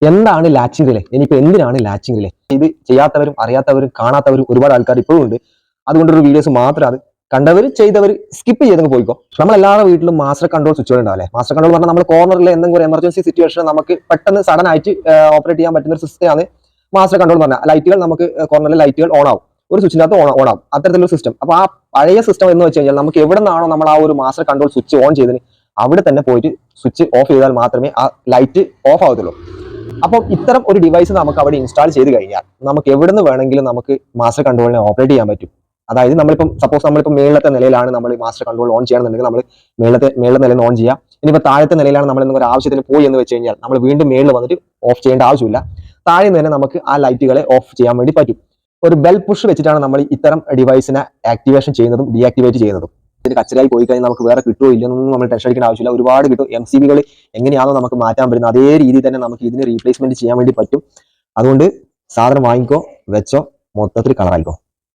എന്താണ് latching relay? ഇനിയിപ്പോൾ എന്തിനാണ് ലാച്ചിങ് റിലേ? ഇത് ചെയ്യാത്തവരും അറിയാത്തവരും കാണാത്തവരും ഒരുപാട് ആൾക്കാർ ഇപ്പോഴും ഉണ്ട്. അതുകൊണ്ടൊരു വീഡിയോസ് മാത്രം അത് കണ്ടവർ ചെയ്തവർ സ്കിപ്പ് ചെയ്തങ്ങ് പോയിക്കോ. നമ്മളെല്ലാവരുടെ വീട്ടിലും മാസ്റ്റർ കൺട്രോൾ സ്വിച്ചുകൾ ഉണ്ടാവില്ലേ? മാസ്റ്റർ കൺട്രോൾ പറഞ്ഞാൽ നമ്മൾ കോർണറിൽ എന്തെങ്കിലും ഒരു എമർജൻസി സിറ്റുവേഷൻ നമുക്ക് പെട്ടെന്ന് സഡൻ ആയിട്ട് ഓപ്പറേറ്റ് ചെയ്യാൻ പറ്റുന്ന ഒരു സിസ്റ്റമാണ് മാസ്റ്റർ കൺട്രോൾ പറഞ്ഞാൽ. ലൈറ്റുകൾ നമുക്ക് കോർണറിലെ ലൈറ്റുകൾ ഓൺ ആവും, ഒരു സ്വിച്ചിനകത്ത് ഓൺ ആവും, അത്തരത്തിലൊരു സിസ്റ്റം. അപ്പോൾ ആ പഴയ സിസ്റ്റം എന്ന് വെച്ച് കഴിഞ്ഞാൽ നമുക്ക് എവിടെ നിന്നാണോ നമ്മൾ ആ ഒരു മാസ്റ്റർ കൺട്രോൾ സ്വിച്ച് ഓൺ ചെയ്തതിന് അവിടെ തന്നെ പോയിട്ട് സ്വിച്ച് ഓഫ് ചെയ്താൽ മാത്രമേ ആ ലൈറ്റ് ഓഫ് ആവത്തുള്ളൂ. അപ്പോൾ ഇത്തരം ഒരു ഡിവൈസ് നമുക്ക് അവിടെ ഇൻസ്റ്റാൾ ചെയ്ത് കഴിഞ്ഞാൽ നമുക്ക് എവിടെ നിന്ന് വേണമെങ്കിലും നമുക്ക് മാസ്റ്റർ കൺട്രോളിനെ ഓപ്പറേറ്റ് ചെയ്യാൻ പറ്റും. അതായത് സപ്പോസ് നമ്മളിപ്പോൾ മേളത്തെ നിലയിലാണ് നമ്മൾ മാസ്റ്റർ കൺട്രോൾ ഓൺ ചെയ്യണമെന്നുണ്ടെങ്കിൽ നമ്മൾ മേളത്തെ നിലയിൽ ഓൺ ചെയ്യാം. ഇനിയിപ്പോൾ താഴത്തെ നിലയിലാണ് നമ്മൾ എന്തെങ്കിലും ഒരു ആവശ്യത്തിന് പോയി എന്ന് വെച്ച് കഴിഞ്ഞാൽ നമ്മൾ വീണ്ടും മേളിൽ വന്നിട്ട് ഓഫ് ചെയ്യേണ്ട ആവശ്യമില്ല. താഴെ നിന്ന് തന്നെ നമുക്ക് ആ ലൈറ്റുകളെ ഓഫ് ചെയ്യാൻ വേണ്ടി പറ്റും. ഒരു ബെൽ പുഷ് വെച്ചിട്ടാണ് നമ്മൾ ഇത്തരം ഡിവൈസിനെ ആക്ടിവേഷൻ ചെയ്യുന്നതും ഡീആക്ടിവേറ്റ് ചെയ്യുന്നതും. ഇതിന് കച്ചറായി പോയി കഴിഞ്ഞാൽ നമുക്ക് വേറെ കിട്ടുമോ ഇല്ലെന്നൊന്നും നമ്മൾ ടെൻഷൻ അടിക്കേണ്ട ആവശ്യമില്ല. ഒരുപാട് കിട്ടും. MCBകൾ എങ്ങനെയാണോ നമുക്ക് മാറ്റാൻ പറ്റുന്നത് അതേ രീതിയിൽ തന്നെ നമുക്ക് ഇതിന് റീപ്ലേസ്മെന്റ് ചെയ്യാൻ വേണ്ടി പറ്റും. അതുകൊണ്ട് സാധനം വാങ്ങിക്കോ, വെച്ചോ, മൊത്തത്തിൽ കളറായിക്കോ.